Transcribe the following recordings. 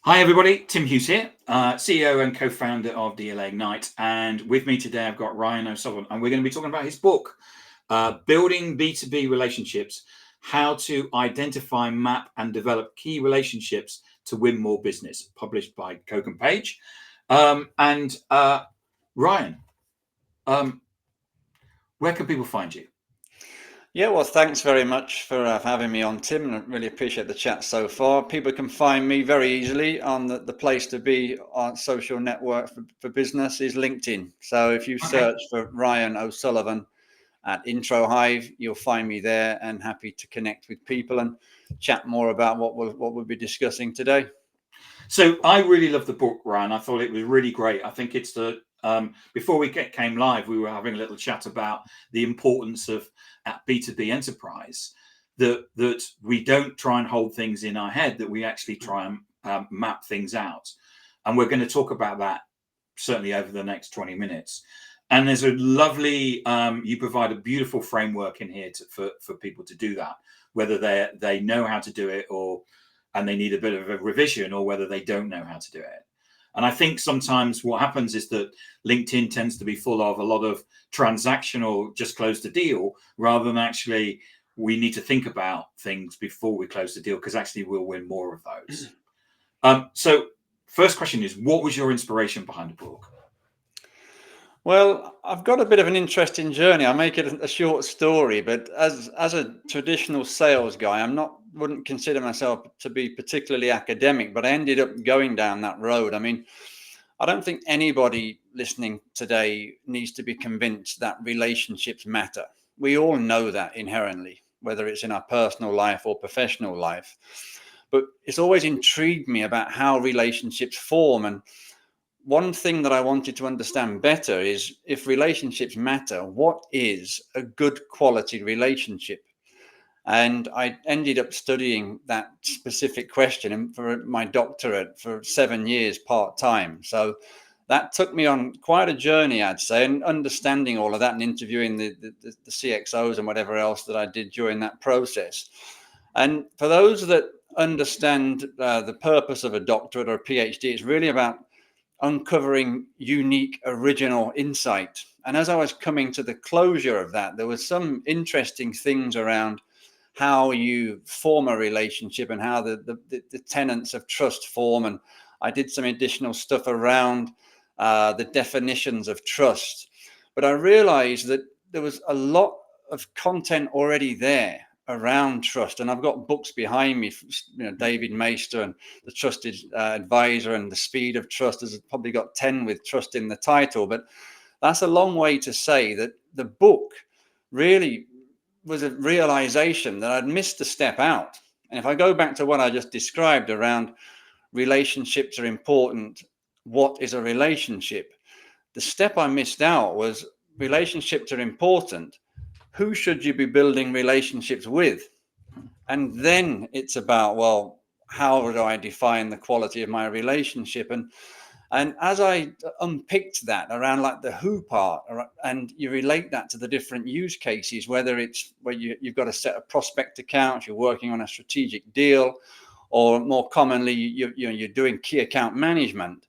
Hi everybody, Tim Hughes here, CEO and co-founder of DLA Ignite, and with me today I've got Ryan O'Sullivan, and we're going to be talking about his book, Building B2B Relationships, How to Identify, Map and Develop Key Relationships to Win More Business, published by Kogan Page. Ryan, where can people find you? Yeah, well, thanks very much for having me on, Tim, and I really appreciate the chat so far. People can find me very easily on the place to be on social network for business is LinkedIn. So if you Okay. search for Ryan O'Sullivan at introhive, you'll find me there, and happy to connect with people and chat more about what we'll be discussing today. So I really love the book, Ryan. I thought it was really great. I think it's before we came live, we were having a little chat about the importance of at B2B enterprise that we don't try and hold things in our head, that we actually try and map things out. And we're going to talk about that certainly over the next 20 minutes. And there's a lovely, you provide a beautiful framework in here for people to do that, whether they know how to do it and they need a bit of a revision, or whether they don't know how to do it. And I think sometimes what happens is that LinkedIn tends to be full of a lot of transactional, just close the deal, rather than actually we need to think about things before we close the deal, because actually we'll win more of those. So first question is, what was your inspiration behind the book? Well, I've got a bit of an interesting journey. I make it a short story, but as a traditional sales guy, wouldn't consider myself to be particularly academic, but I ended up going down that road. I mean, I don't think anybody listening today needs to be convinced that relationships matter. We all know that inherently, whether it's in our personal life or professional life. But it's always intrigued me about how relationships form. And one thing that I wanted to understand better is, if relationships matter, what is a good quality relationship? And I ended up studying that specific question for my doctorate for 7 years part-time. So that took me on quite a journey, I'd say, and understanding all of that and interviewing the CXOs and whatever else that I did during that process. And for those that understand the purpose of a doctorate or a PhD, it's really about uncovering unique, original insight. And as I was coming to the closure of that, there was some interesting things around how you form a relationship and how the tenets of trust form. And I did some additional stuff around the definitions of trust. But I realized that there was a lot of content already there around trust, and I've got books behind me, David Maister and The Trusted Advisor and The Speed of Trust. Has probably got 10 with trust in the title, but that's a long way to say that the book really was a realization that I'd missed a step out. And if I go back to what I just described around relationships are important, what is a relationship? The step I missed out was relationships are important. Who should you be building relationships with? And then it's about, well, how do I define the quality of my relationship? And as I unpicked that around like the who part, and you relate that to the different use cases, whether it's where you've got a set of prospect accounts, you're working on a strategic deal, or more commonly, you're doing key account management.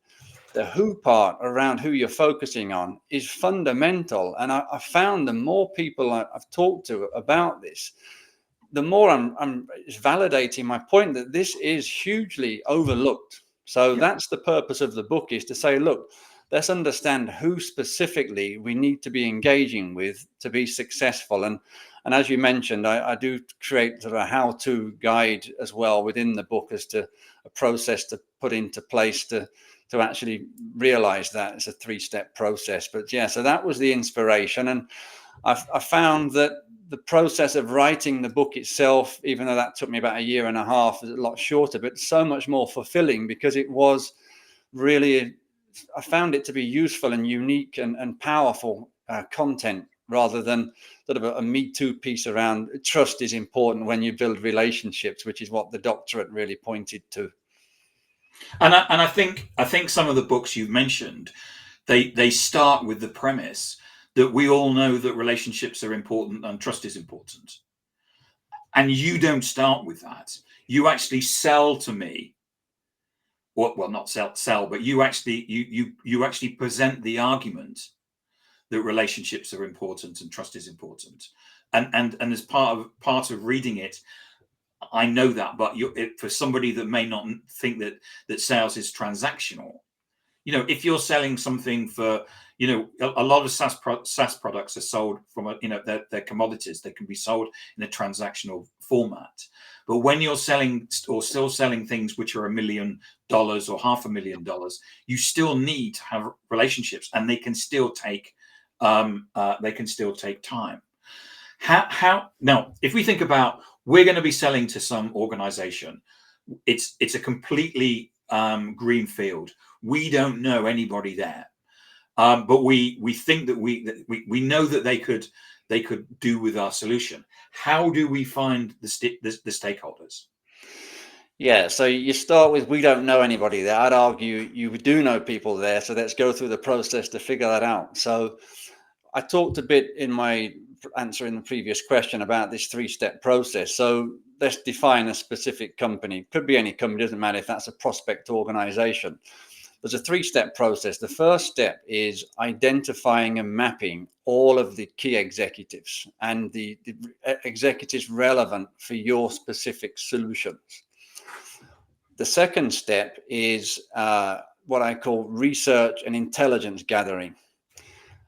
The who part around who you're focusing on is fundamental. And I found the more people I've talked to about this, the more it's validating my point that this is hugely overlooked. So that's the purpose of the book, is to say, look, let's understand who specifically we need to be engaging with to be successful. And as you mentioned, I do create sort of a how-to guide as well within the book as to a process to put into place to actually realize that it's a 3-step process. But yeah, so that was the inspiration. And I found that the process of writing the book itself, even though that took me about 1.5 years, is a lot shorter, but so much more fulfilling, because it was really, I found it to be useful and unique and powerful content, rather than sort of a Me Too piece around trust is important when you build relationships, which is what the doctorate really pointed to. And I think some of the books you've mentioned, they start with the premise that we all know that relationships are important and trust is important. And you don't start with that. You actually sell to me or well, not sell, but you actually you actually present the argument that relationships are important and trust is important. And as part of reading it, I know that, but for somebody that may not think that sales is transactional, if you're selling something for, a lot of SaaS products are sold from they're commodities. They can be sold in a transactional format. But when you're selling or still selling things which are $1 million or $500,000, you still need to have relationships, and they can still take time. How now, if we think about, we're going to be selling to some organization, it's a completely green field. We don't know anybody there, but we think that we know that they could do with our solution. How do we find the stakeholders? Yeah, so you start with, we don't know anybody there. I'd argue you do know people there, so let's go through the process to figure that out. So I talked a bit in my answer in the previous question about this 3-step process. So let's define a specific company. Could be any company, doesn't matter if that's a prospect organization. There's a 3-step process. The first step is identifying and mapping all of the key executives and the executives relevant for your specific solutions. The second step is what I call research and intelligence gathering.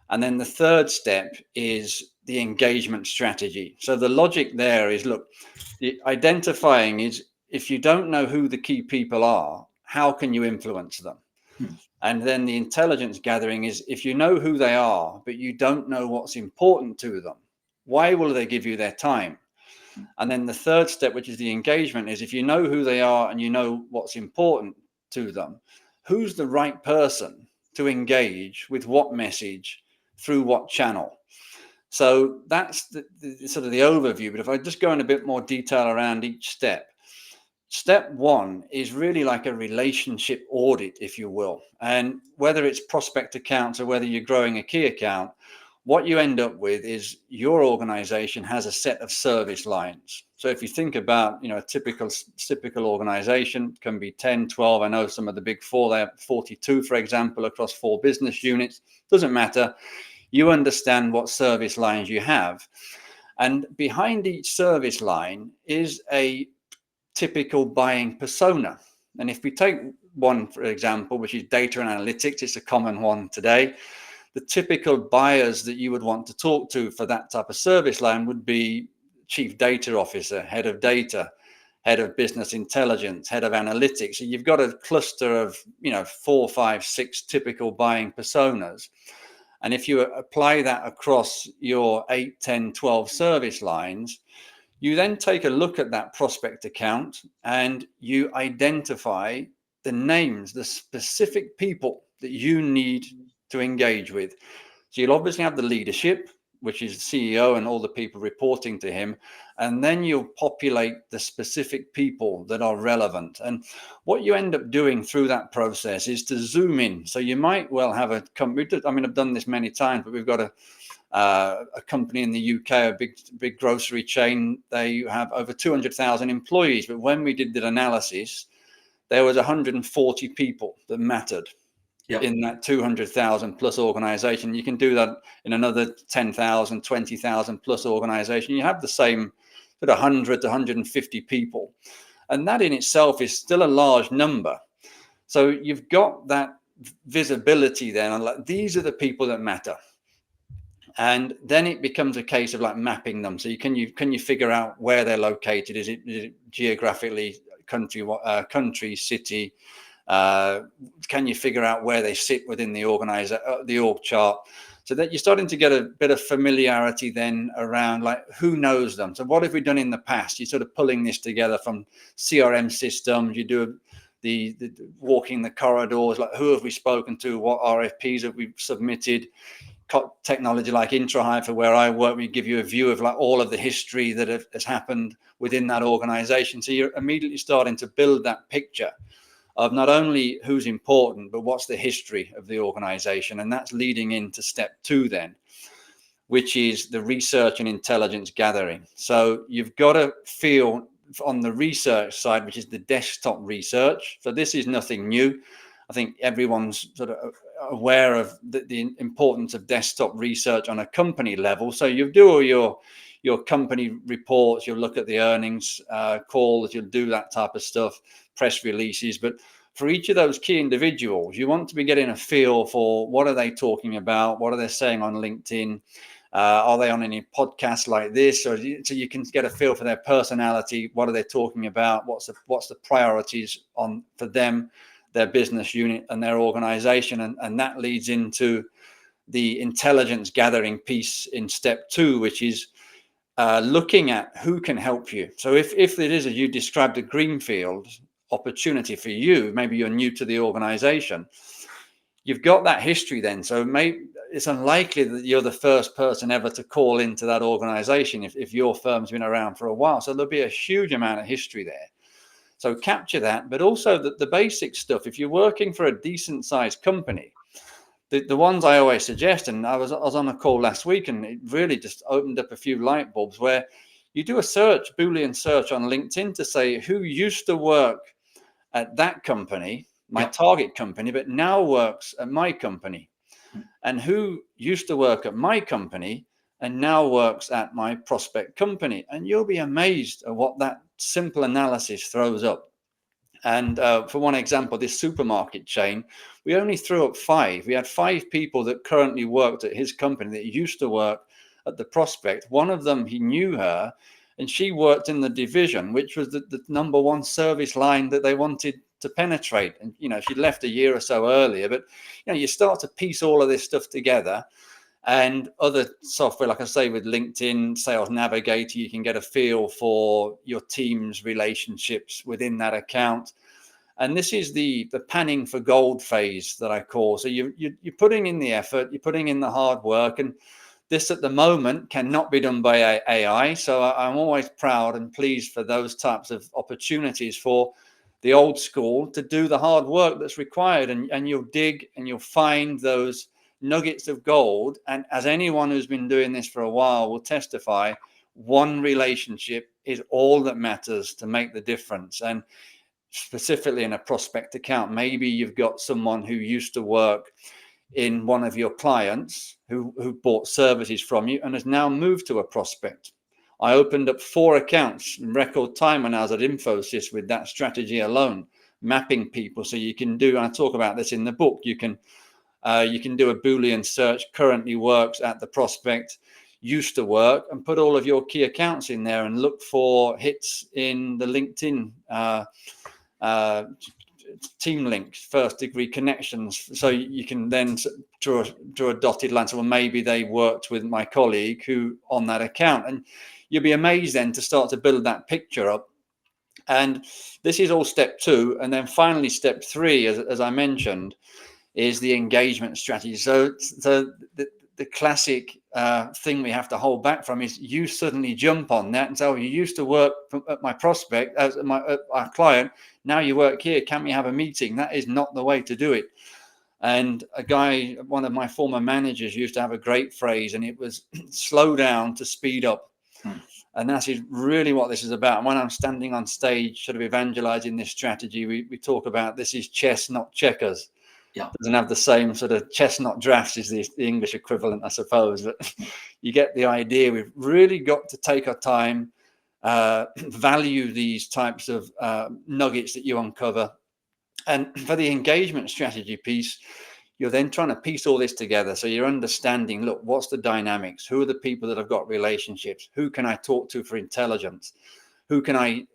And then the third step is the engagement strategy. So the logic there is, look, the identifying is, if you don't know who the key people are, how can you influence them? And then the intelligence gathering is, if you know who they are, but you don't know what's important to them, why will they give you their time? And then the third step, which is the engagement, is if you know who they are and you know what's important to them, who's the right person to engage with what message through what channel? So that's the sort of the overview. But if I just go in a bit more detail around each step, step one is really like a relationship audit, if you will. And whether it's prospect accounts or whether you're growing a key account, what you end up with is your organization has a set of service lines. So if you think about, a typical organization can be 10, 12. I know some of the big four, they have 42, for example, across 4 business units. Doesn't matter. You understand what service lines you have. And behind each service line is a typical buying persona. And if we take one, for example, which is data and analytics, it's a common one today. The typical buyers that you would want to talk to for that type of service line would be chief data officer, head of data, head of business intelligence, head of analytics. So you've got a cluster of, 4, 5, 6 typical buying personas. And if you apply that across your 8, 10, 12 service lines, you then take a look at that prospect account and you identify the names, the specific people that you need to engage with. So you'll obviously have the leadership, which is the CEO and all the people reporting to him. And then you'll populate the specific people that are relevant. And what you end up doing through that process is to zoom in. So you might well have a company. I mean, I've done this many times, but we've got a company in the UK, a big grocery chain. They have over 200,000 employees. But when we did the analysis, there was 140 people that mattered. Yep. In that 200,000 plus organization. You can do that in another 10,000, 20,000 plus organization. You have the same sort of 100 to 150 people. And that in itself is still a large number. So you've got that visibility then, and like, these are the people that matter. And then it becomes a case of like mapping them. So can you figure out where they're located? Is it geographically country, city? Can you figure out where they sit within the org chart, so that you're starting to get a bit of familiarity then around like who knows them. So what have we done in the past? You're sort of pulling this together from CRM systems. You do the walking the corridors, like who have we spoken to, what RFPs have we submitted. Technology like introhive, for where I work, we give you a view of like all of the history that has happened within that organization. So you're immediately starting to build that picture of not only who's important, but what's the history of the organization. And that's leading into step 2 then, which is the research and intelligence gathering. So you've got to feel on the research side, which is the desktop research. So this is nothing new. I think everyone's sort of aware of the importance of desktop research on a company level. So you do all your company reports, you'll look at the earnings calls, you'll do that type of stuff, press releases. But for each of those key individuals, you want to be getting a feel for what are they talking about, what are they saying on LinkedIn, are they on any podcasts like this, or so you can get a feel for their personality, what are they talking about, what's the priorities for them, their business unit and their organization, and that leads into the intelligence gathering piece in step 2, which is looking at who can help you. So if it is, as you described, a greenfield opportunity for you, maybe you're new to the organization, you've got that history then. So maybe it's unlikely that you're the first person ever to call into that organization if your firm's been around for a while. So there'll be a huge amount of history there. So capture that, but also the basic stuff. If you're working for a decent sized company, the ones I always suggest, and I was on a call last week and it really just opened up a few light bulbs, where you do a Boolean search on LinkedIn to say who used to work at that company, my target company, but now works at my company, and who used to work at my company and now works at my prospect company. And you'll be amazed at what that simple analysis throws up. And for one example, this supermarket chain, we only threw up 5. We had 5 people that currently worked at his company that used to work at the prospect. One of them, he knew her, and she worked in the division, which was the number 1 service line that they wanted to penetrate. And, she left a year or so earlier, but, you start to piece all of this stuff together. And other software, like I say, with LinkedIn, Sales Navigator, you can get a feel for your team's relationships within that account. And this is the panning for gold phase that I call. So you're putting in the effort, you're putting in the hard work, and this at the moment cannot be done by AI. So I'm always proud and pleased for those types of opportunities for the old school to do the hard work that's required. And you'll dig and you'll find those nuggets of gold. And as anyone who's been doing this for a while will testify, one relationship is all that matters to make the difference. And specifically in a prospect account, maybe you've got someone who used to work in one of your clients who bought services from you and has now moved to a prospect. I opened up 4 accounts in record time when I was at Infosys with that strategy alone, mapping people. So you can do, and I talk about this in the book, you can do a Boolean search, currently works at the prospect, used to work, and put all of your key accounts in there and look for hits in the LinkedIn team links, first degree connections. So you can then draw a dotted line. So, well, maybe they worked with my colleague who on that account. And you'll be amazed then to start to build that picture up. And this is all step 2. And then finally, step 3, as I mentioned, is the engagement strategy. So the classic thing we have to hold back from is you suddenly jump on that and say, oh, you used to work at my prospect, as our client, now you work here, can we have a meeting? That is not the way to do it. And one of my former managers used to have a great phrase, and it was slow down to speed up. And that is really what this is about. And when I'm standing on stage sort of evangelizing this strategy, we talk about this is chess, not checkers. Yeah. Doesn't have the same sort of chestnut drafts as the English equivalent, I suppose. But you get the idea. We've really got to take our time, value these types of nuggets that you uncover. And for the engagement strategy piece, you're then trying to piece all this together. So you're understanding, look, what's the dynamics? Who are the people that have got relationships? Who can I talk to for intelligence? Who can I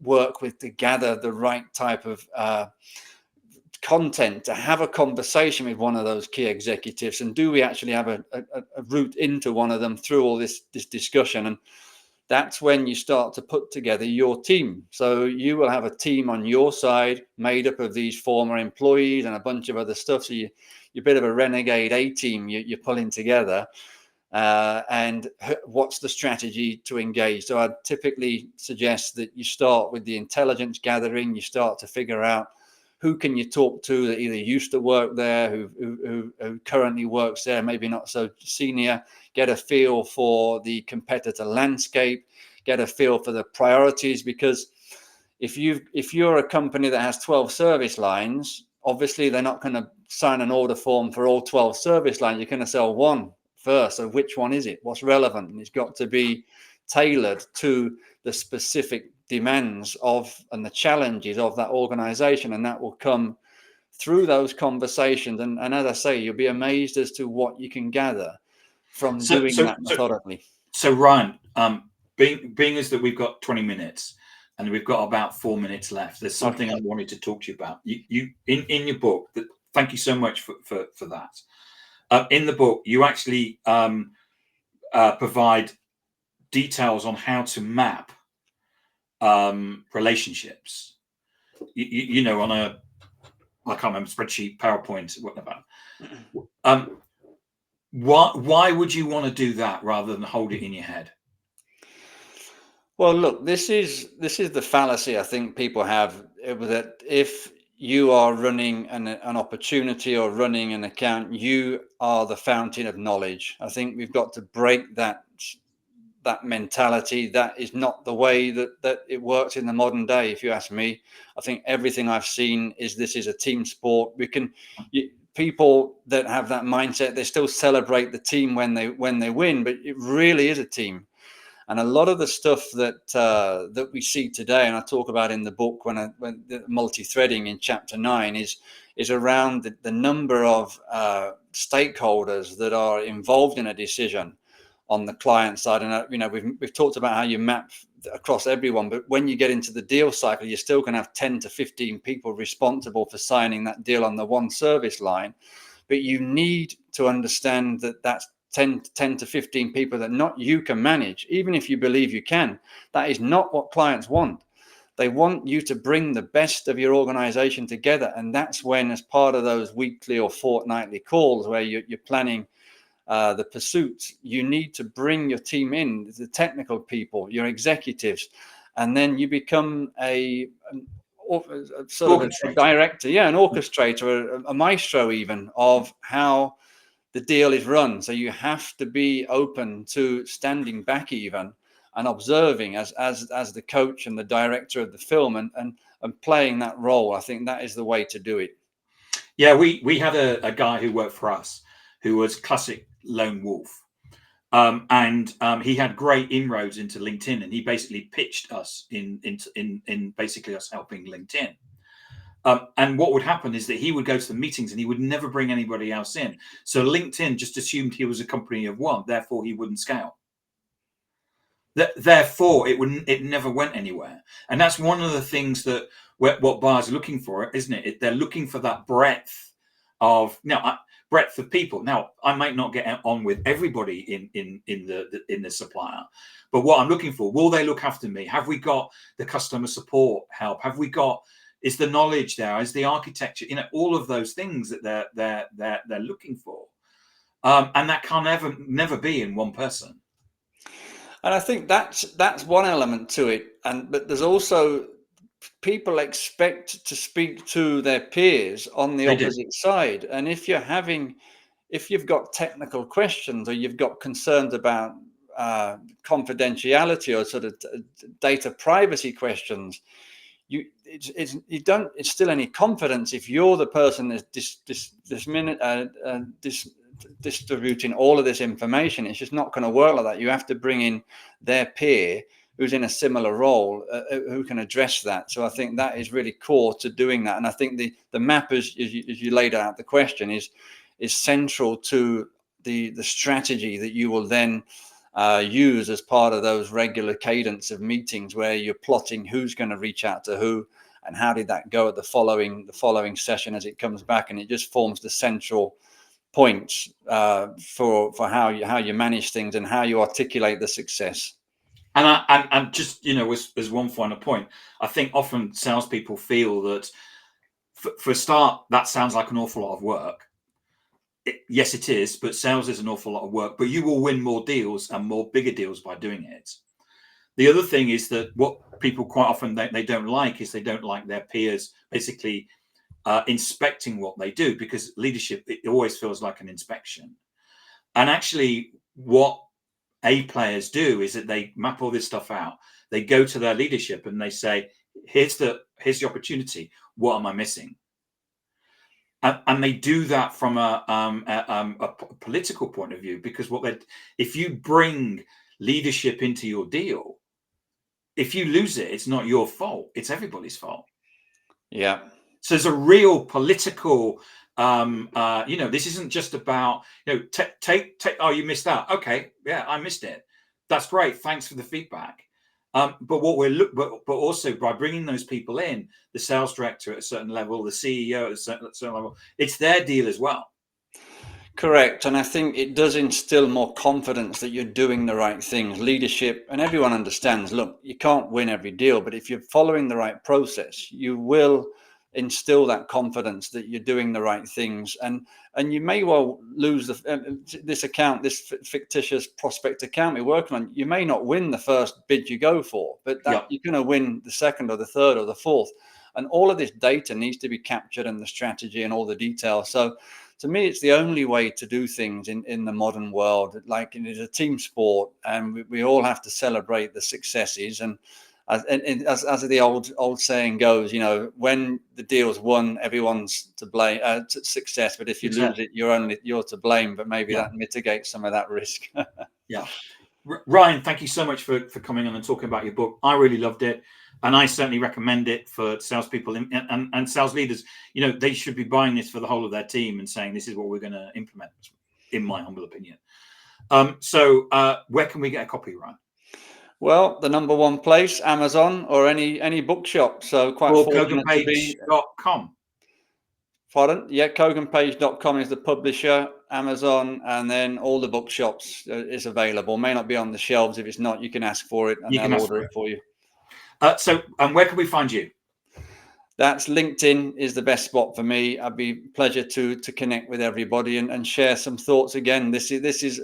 work with to gather the right type of content to have a conversation with one of those key executives? And do we actually have a route into one of them through all this discussion? And that's when you start to put together your team. So you will have a team on your side made up of these former employees and a bunch of other stuff. So you're a bit of a renegade A-team you're pulling together. And what's the strategy to engage? So I'd typically suggest that you start with the intelligence gathering. You start to figure out who can you talk to that either used to work there, who currently works there, maybe not so senior. Get a feel for the competitor landscape, get a feel for the priorities, because if you're a company that has 12 service lines, obviously they're not going to sign an order form for all 12 service lines. You're going to sell one first. So which one is it? What's relevant? And it's got to be tailored to the specific demands of and the challenges of that organization. And that will come through those conversations. And as I say, you'll be amazed as to what you can gather from doing that methodically. So Ryan, being as that we've got 20 minutes and we've got about 4 minutes left, there's something I wanted to talk to you about. You in your book, thank you so much for that. In the book, you actually provide details on how to map relationships. You know, on a, I can't remember, spreadsheet, PowerPoint, whatever. Why would you want to do that rather than hold it in your head? Well, look, this is the fallacy I think people have, that if you are running an opportunity or running an account, you are the fountain of knowledge. I think we've got to break that mentality. That is not the way that it works in the modern day, if you ask me. I think everything I've seen is this is a team sport. People that have that mindset, they still celebrate the team when they win, but it really is a team. And a lot of the stuff that we see today, and I talk about in the book when the multi-threading in chapter 9 is around the number of stakeholders that are involved in a decision on the client side. And you know, we've talked about how you map across everyone, but when you get into the deal cycle, you're still going to have 10 to 15 people responsible for signing that deal on the one service line. But you need to understand that that's 10 to 15 people that not you can manage, even if you believe you can. That is not what clients want. They want you to bring the best of your organization together. And that's when, as part of those weekly or fortnightly calls where you're planning the pursuits, you need to bring your team in, the technical people, your executives, and then you become a sort of a director, an orchestrator, a maestro even, of how the deal is run. So you have to be open to standing back even and observing as the coach and the director of the film and playing that role. I think that is the way to do it. Yeah, we had a guy who worked for us who was classic lone wolf. And he had great inroads into LinkedIn, and he basically pitched us in basically us helping LinkedIn. And what would happen is that he would go to the meetings and he would never bring anybody else in. So LinkedIn just assumed he was a company of one, therefore he wouldn't scale. Therefore, it never went anywhere. And that's one of the things that what buyers are looking for, isn't it? They're looking for that breadth of people. Now, I might not get on with everybody in the supplier, but what I'm looking for, will they look after me? Have we got the customer support help? Have we got, is the knowledge there? Is the architecture? You know, all of those things that they're looking for, and that can never be in one person. And I think that's one element to it. But there's also, people expect to speak to their peers on the opposite side. And if you've got technical questions, or you've got concerns about confidentiality or sort of data privacy questions, it's still any confidence if you're the person that's distributing all of this information. It's just not going to work like that. You have to bring in their peer who's in a similar role, who can address that. So I think that is really core to doing that. And I think the map, as you laid out the question, is central to the strategy that you will then use as part of those regular cadence of meetings, where you're plotting who's going to reach out to who and how did that go at the following session as it comes back. And it just forms the central points for how you manage things and how you articulate the success. And just, you know, as one final point, I think often salespeople feel that for a start, that sounds like an awful lot of work. Yes, it is, but sales is an awful lot of work, but you will win more deals and more bigger deals by doing it. The other thing is that what people quite often they don't like is they don't like their peers basically inspecting what they do, because leadership, it always feels like an inspection. And actually what A players do is that they map all this stuff out. They go to their leadership and they say, here's the opportunity. What am I missing? And they do that from a political point of view, because if you bring leadership into your deal, if you lose it, it's not your fault. It's everybody's fault. Yeah. So there's a real political, this isn't just about, take, oh, you missed that. Okay. Yeah, I missed it. That's great. Thanks for the feedback. But also by bringing those people in, the sales director at a certain level, the CEO at a certain level, it's their deal as well. Correct. And I think it does instill more confidence that you're doing the right things. Leadership, and everyone understands, look, you can't win every deal, but if you're following the right process, you will instill that confidence that you're doing the right things. And you may well lose this account, this fictitious prospect account we're working on. You may not win the first bid you go for, but you're going to win the second or the third or the fourth. And all of this data needs to be captured, and the strategy and all the details. So to me, it's the only way to do things in the modern world. Like, it is a team sport, and we all have to celebrate the successes. And as the old saying goes, when the deal's won, everyone's to blame, success. But if you lose it, you're to blame. But maybe that mitigates some of that risk. Yeah. Ryan, thank you so much for coming on and talking about your book. I really loved it, and I certainly recommend it for salespeople and sales leaders. They should be buying this for the whole of their team and saying, this is what we're going to implement, in my humble opinion. So where can we get a copy, Ryan? Well, the number one place, Amazon or any bookshop. So quite fortunate to be. KoganPage.com. Pardon? Yeah, KoganPage.com is the publisher, Amazon, and then all the bookshops is available. May not be on the shelves. If it's not, you can ask for it, and they'll order it for you. And where can we find you? That's LinkedIn is the best spot for me. I'd be pleasure to connect with everybody and share some thoughts. Again, this is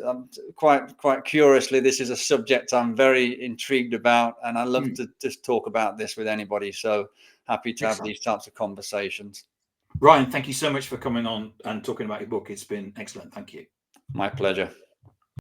quite curiously, this is a subject I'm very intrigued about, and I love to just talk about this with anybody. So happy to have these types of conversations. Ryan, thank you so much for coming on and talking about your book. It's been excellent. Thank you. My pleasure.